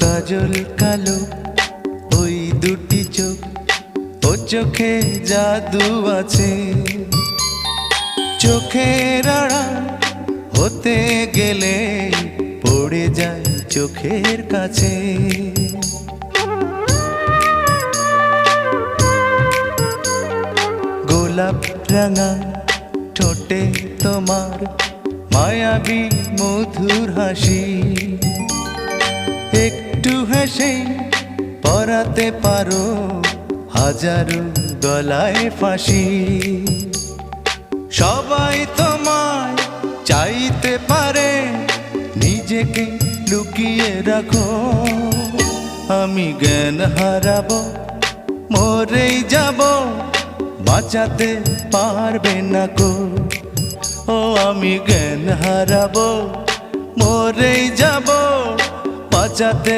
কাজল কালো ওই দুটি চোখ, ও চোখে জাদু আছে। চোখের আড়াল হতে গেলে পড়ে যায় চোখের কাছে। গোলাপ রাঙা ঠোঁটে তোমার মায়াবী মধুর হাসি, একটু হেসে পরাতে পারো হাজারো গলায় ফাঁসি। সবাই তোমায় চাইতে পারে, নিজেকে লুকিয়ে রাখো। আমি জ্ঞান হারাবো, মরেই যাব, বাঁচাতে পারবে না কো। ও আমি জ্ঞান হারাবো, মরেই যাব, বাঁচাতে